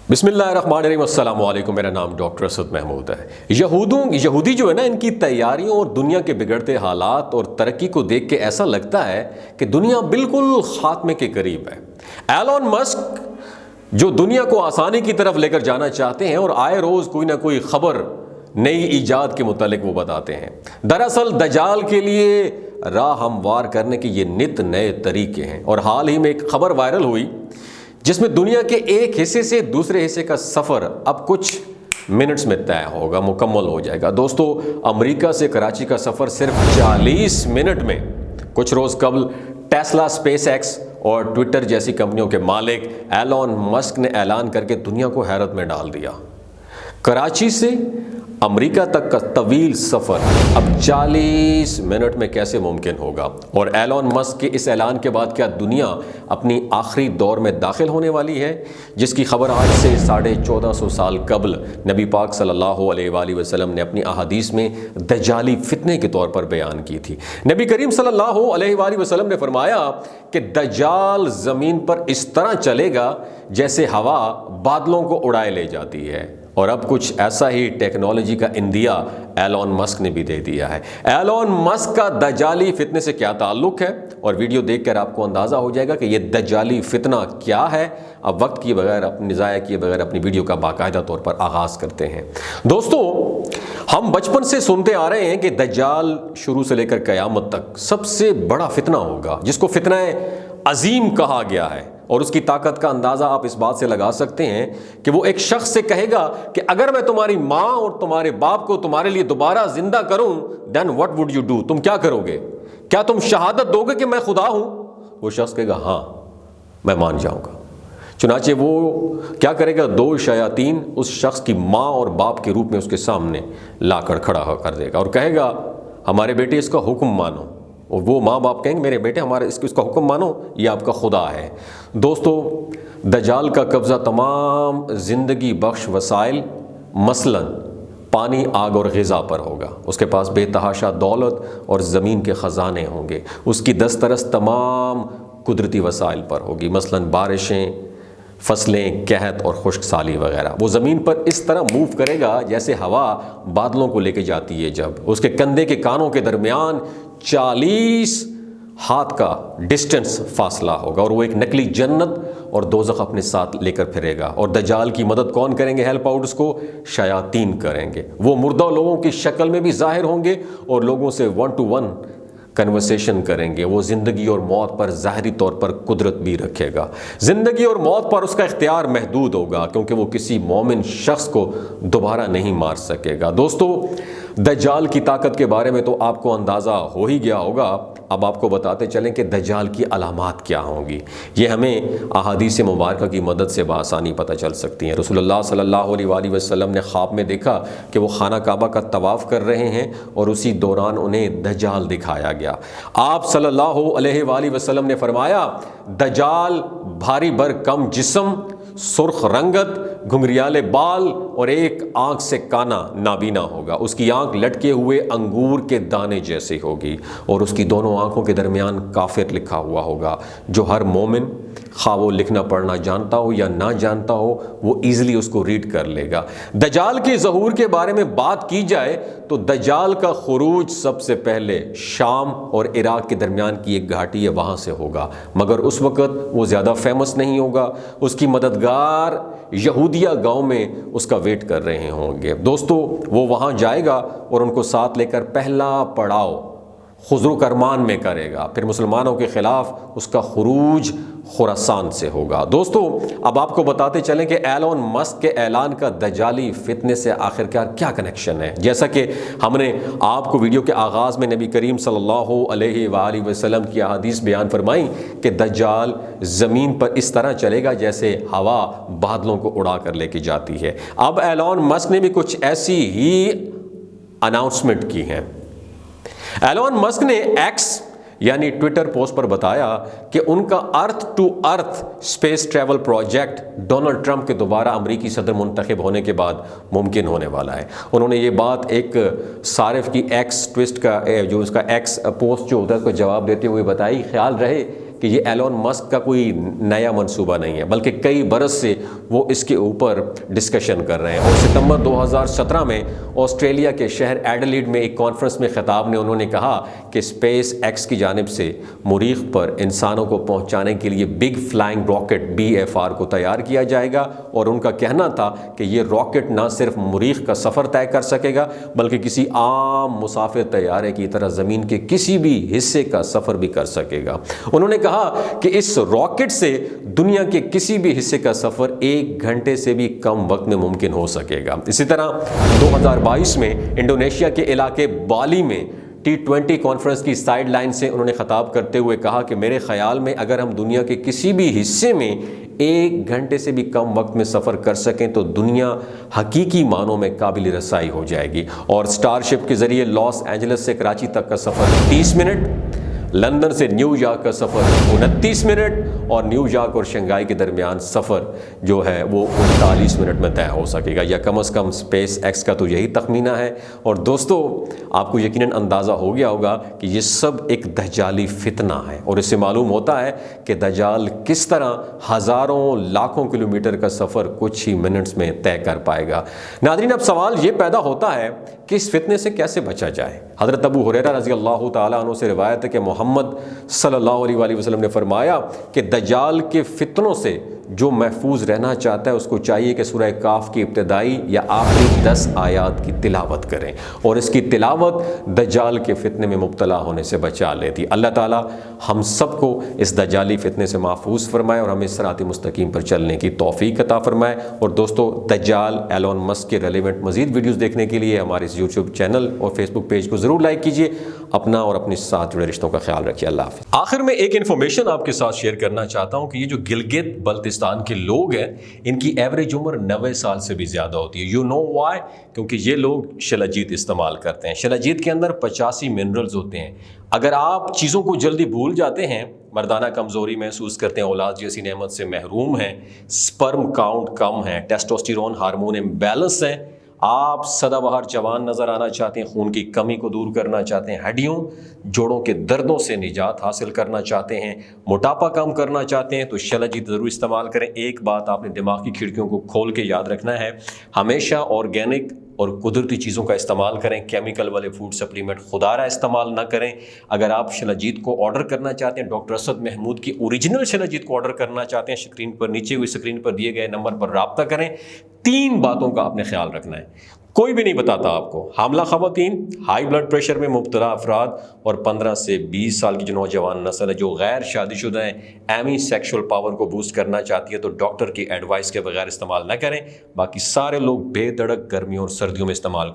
بسم اللہ الرحمن الرحیم، السلام علیکم۔ میرا نام ڈاکٹر اسد محمود ہے۔ یہودی جو ہے نا، ان کی تیاریوں اور دنیا کے بگڑتے حالات اور ترقی کو دیکھ کے ایسا لگتا ہے کہ دنیا بالکل خاتمے کے قریب ہے۔ ایلون مسک جو دنیا کو آسانی کی طرف لے کر جانا چاہتے ہیں اور آئے روز کوئی نہ کوئی خبر نئی ایجاد کے متعلق وہ بتاتے ہیں۔ دراصل دجال کے لیے راہ ہموار کرنے کے یہ نت نئے طریقے ہیں، اور حال ہی میں ایک خبر وائرل ہوئی جس میں دنیا کے ایک حصے سے دوسرے حصے کا سفر اب کچھ منٹس میں طے ہوگا، مکمل ہو جائے گا۔ دوستو، امریکہ سے کراچی کا سفر صرف 40 منٹ میں۔ کچھ روز قبل ٹیسلا، اسپیس ایکس اور ٹویٹر جیسی کمپنیوں کے مالک ایلون مسک نے اعلان کر کے دنیا کو حیرت میں ڈال دیا۔ کراچی سے امریکہ تک کا طویل سفر اب 40 منٹ میں کیسے ممکن ہوگا؟ اور ایلون مسک کے اس اعلان کے بعد کیا دنیا اپنی آخری دور میں داخل ہونے والی ہے، جس کی خبر آج سے 1450 سال قبل نبی پاک صلی اللہ علیہ وآلہ وسلم نے اپنی احادیث میں دجالی فتنے کے طور پر بیان کی تھی۔ نبی کریم صلی اللہ علیہ وآلہ وسلم نے فرمایا کہ دجال زمین پر اس طرح چلے گا جیسے ہوا بادلوں کو اڑائے لے جاتی ہے، اور اب کچھ ایسا ہی ٹیکنالوجی کا اندیا ایلون مسک نے بھی دے دیا ہے۔ ایلون مسک کا دجالی فتنے سے کیا تعلق ہے، اور ویڈیو دیکھ کر آپ کو اندازہ ہو جائے گا کہ یہ دجالی فتنہ کیا ہے۔ اب وقت کیے بغیر، اپنی ضائع کیے بغیر اپنی ویڈیو کا باقاعدہ طور پر آغاز کرتے ہیں۔ دوستو، ہم بچپن سے سنتے آ رہے ہیں کہ دجال شروع سے لے کر قیامت تک سب سے بڑا فتنہ ہوگا، جس کو فتنہ عظیم کہا گیا ہے، اور اس کی طاقت کا اندازہ آپ اس بات سے لگا سکتے ہیں کہ وہ ایک شخص سے کہے گا کہ اگر میں تمہاری ماں اور تمہارے باپ کو تمہارے لیے دوبارہ زندہ کروں then what would you do؟ تم کیا کرو گے؟ کیا تم شہادت دو گے کہ میں خدا ہوں؟ وہ شخص کہے گا ہاں، میں مان جاؤں گا۔ چنانچہ وہ کیا کرے گا؟ 2 شیاطین اس شخص کی ماں اور باپ کے روپ میں اس کے سامنے لا کر کھڑا کر دے گا اور کہے گا ہمارے بیٹے اس کا حکم مانو، اور وہ ماں باپ کہیں گے میرے بیٹے ہمارے اس کا حکم مانو، یہ آپ کا خدا ہے۔ دوستو، دجال کا قبضہ تمام زندگی بخش وسائل مثلاً پانی، آگ اور غذا پر ہوگا۔ اس کے پاس بے تحاشا دولت اور زمین کے خزانے ہوں گے۔ اس کی دسترس تمام قدرتی وسائل پر ہوگی، مثلاً بارشیں، فصلیں، قحط اور خشک سالی وغیرہ۔ وہ زمین پر اس طرح موو کرے گا جیسے ہوا بادلوں کو لے کے جاتی ہے۔ جب اس کے کندھے کے کانوں کے درمیان 40 ہاتھ کا ڈسٹنس فاصلہ ہوگا، اور وہ ایک نقلی جنت اور دوزخ اپنے ساتھ لے کر پھرے گا۔ اور دجال کی مدد کون کریں گے؟ ہیلپ آؤٹ اس کو شیاطین کریں گے۔ وہ مردہ لوگوں کی شکل میں بھی ظاہر ہوں گے اور لوگوں سے 1 to 1 کنورسیشن کریں گے۔ وہ زندگی اور موت پر ظاہری طور پر قدرت بھی رکھے گا۔ زندگی اور موت پر اس کا اختیار محدود ہوگا، کیونکہ وہ کسی مومن شخص کو دوبارہ نہیں مار سکے گا۔ دوستو، دجال کی طاقت کے بارے میں تو آپ کو اندازہ ہو ہی گیا ہوگا۔ اب آپ کو بتاتے چلیں کہ دجال کی علامات کیا ہوں گی۔ یہ ہمیں احادیث مبارکہ کی مدد سے بآسانی پتہ چل سکتی ہیں۔ رسول اللہ صلی اللہ علیہ وآلہ وسلم نے خواب میں دیکھا کہ وہ خانہ کعبہ کا طواف کر رہے ہیں، اور اسی دوران انہیں دجال دکھایا گیا۔ آپ صلی اللہ علیہ وآلہ وسلم نے فرمایا دجال بھاری بھرکم جسم، سرخ رنگت، گھنگریالے بال اور ایک آنکھ سے کانا نابینا ہوگا۔ اس کی آنکھ لٹکے ہوئے انگور کے دانے جیسی ہوگی، اور اس کی دونوں آنکھوں کے درمیان کافر لکھا ہوا ہوگا، جو ہر مومن خواہ وہ لکھنا پڑھنا جانتا ہو یا نہ جانتا ہو وہ ایزیلی اس کو ریڈ کر لے گا۔ دجال کے ظہور کے بارے میں بات کی جائے تو دجال کا خروج سب سے پہلے شام اور عراق کے درمیان کی ایک گھاٹی ہے، وہاں سے ہوگا، مگر اس وقت وہ زیادہ فیمس نہیں ہوگا۔ اس کی مددگار یہودیہ گاؤں میں اس کا ویٹ کر رہے ہوں گے۔ دوستو، وہ وہاں جائے گا اور ان کو ساتھ لے کر پہلا پڑاؤ خضر کرمان میں کرے گا، پھر مسلمانوں کے خلاف اس کا خروج خراسان سے ہوگا۔ دوستو، اب آپ کو بتاتے چلیں کہ ایلون مسک کے اعلان کا دجالی فتنے سے آخرکار کیا کنیکشن ہے۔ جیسا کہ ہم نے آپ کو ویڈیو کے آغاز میں نبی کریم صلی اللہ علیہ وآلہ وسلم کی احادیث بیان فرمائیں کہ دجال زمین پر اس طرح چلے گا جیسے ہوا بادلوں کو اڑا کر لے کے جاتی ہے۔ اب ایلون مسک نے بھی کچھ ایسی ہی اناؤنسمنٹ کی ہیں۔ ایلون مسک نے ایکس یعنی ٹویٹر پوسٹ پر بتایا کہ ان کا earth to earth space travel project Donald Trump کے دوبارہ امریکی صدر منتخب ہونے کے بعد ممکن ہونے والا ہے۔ انہوں نے یہ بات ایک صارف کی ایکس ٹویسٹ کا جو اس کا ایکس پوسٹ جو ہوتا ہے اس کو جواب دیتے ہوئے بتائی۔ خیال رہے کہ یہ ایلون مسک کا کوئی نیا منصوبہ نہیں ہے، بلکہ کئی برس سے وہ اس کے اوپر ڈسکشن کر رہے ہیں۔ اور ستمبر 2017 میں آسٹریلیا کے شہر ایڈلیڈ میں ایک کانفرنس میں خطاب میں انہوں نے کہا کہ اسپیس ایکس کی جانب سے مریخ پر انسانوں کو پہنچانے کے لیے بگ فلائنگ راکٹ BFR کو تیار کیا جائے گا، اور ان کا کہنا تھا کہ یہ راکٹ نہ صرف مریخ کا سفر طے کر سکے گا بلکہ کسی عام مسافر طیارے کی طرح زمین کے کسی بھی حصے کا سفر بھی کر سکے گا۔ انہوں نے کہا کہ اس راکٹ سے دنیا کے کسی بھی حصے کا سفر 1 گھنٹے سے بھی کم وقت میں ممکن ہو سکے گا۔ اسی طرح 2022 میں انڈونیشیا کے علاقے بالی میں T20 کانفرنس کی سائیڈ لائن سے انہوں نے خطاب کرتے ہوئے کہا کہ میرے خیال میں اگر ہم دنیا کے کسی بھی حصے میں 1 گھنٹے سے بھی کم وقت میں سفر کر سکیں تو دنیا حقیقی معنوں میں قابل رسائی ہو جائے گی۔ اور سٹار شپ کے ذریعے لاس اینجلس سے کراچی تک کا سفر 30 منٹ، لندن سے نیو یارک کا سفر 29 منٹ، اور نیو یارک اور شنگھائی کے درمیان سفر جو ہے وہ 39 منٹ میں طے ہو سکے گا، یا کم از کم اسپیس ایکس کا تو یہی تخمینہ ہے۔ اور دوستو، آپ کو یقیناً اندازہ ہو گیا ہوگا کہ یہ سب ایک دجالی فتنہ ہے، اور اس سے معلوم ہوتا ہے کہ دجال کس طرح ہزاروں لاکھوں کلومیٹر کا سفر کچھ ہی منٹس میں طے کر پائے گا۔ ناظرین، اب سوال یہ پیدا ہوتا ہے کہ اس فتنے سے کیسے بچا جائے۔ حضرت ابو ہریرہ رضی اللہ تعالیٰ عنہ سے روایت ہے کہ محمد صلی اللہ علیہ وآلہ وسلم نے فرمایا کہ دجال کے فتنوں سے جو محفوظ رہنا چاہتا ہے اس کو چاہیے کہ سورہ کاف کی ابتدائی یا آخری 10 آیات کی تلاوت کریں، اور اس کی تلاوت دجال کے فتنے میں مبتلا ہونے سے بچا لیتی۔ اللہ تعالیٰ ہم سب کو اس دجالی فتنے سے محفوظ فرمائے اور ہمیں صراط مستقیم پر چلنے کی توفیق عطا فرمائے۔ اور دوستو، دجال، ایلون مسک کے ریلیونٹ مزید ویڈیوز دیکھنے کے لیے ہمارے اس یوٹیوب چینل اور فیس بک پیج کو ضرور لائک کیجیے۔ اپنا اور اپنے ساتھ جڑے رشتوں کا خیال رکھیے۔ اللہ حافظ۔ آخر میں ایک انفارمیشن آپ کے ساتھ شیئر کرنا چاہتا ہوں کہ یہ جو گلگت بلتستان کے لوگ ہیں، ان کی ایوریج عمر 90 سال سے بھی زیادہ ہوتی ہے۔ You know why? کیونکہ یہ لوگ شلاجیت استعمال کرتے ہیں۔ شلاجیت کے اندر 85 منرلز ہوتے ہیں۔ اگر آپ چیزوں کو جلدی بھول جاتے ہیں، مردانہ کمزوری محسوس کرتے ہیں، اولاد جیسی نعمت سے محروم ہیں، سپرم کاؤنٹ کم ہے، ٹیسٹوسٹیرون ہارمون امبیلنس ہیں، آپ سدا بہار جوان نظر آنا چاہتے ہیں، خون کی کمی کو دور کرنا چاہتے ہیں، ہڈیوں جوڑوں کے دردوں سے نجات حاصل کرنا چاہتے ہیں، موٹاپا کم کرنا چاہتے ہیں، تو شلاجیت ضرور استعمال کریں۔ ایک بات آپ نے دماغ کی کھڑکیوں کو کھول کے یاد رکھنا ہے، ہمیشہ آرگینک اور قدرتی چیزوں کا استعمال کریں، کیمیکل والے فوڈ سپلیمنٹ خدا را استعمال نہ کریں۔ اگر آپ شلاجیت کو آرڈر کرنا چاہتے ہیں، ڈاکٹر اسد محمود کی اوریجنل شلاجیت کو آرڈر کرنا چاہتے ہیں، اسکرین پر نیچے ہوئی اسکرین پر دیے گئے نمبر پر رابطہ کریں۔ 3 باتوں کا آپ نے خیال رکھنا ہے، کوئی بھی نہیں بتاتا آپ کو۔ حاملہ خواتین، ہائی بلڈ پریشر میں مبتلا افراد، اور 15 سے 20 سال کی جو نوجوان نسل ہے جو غیر شادی شدہ ہیں، ایمی سیکشول پاور کو بوسٹ کرنا چاہتی ہے، تو ڈاکٹر کی ایڈوائس کے بغیر استعمال نہ کریں۔ باقی سارے لوگ بے دھڑک گرمیوں اور سردیوں میں استعمال کریں۔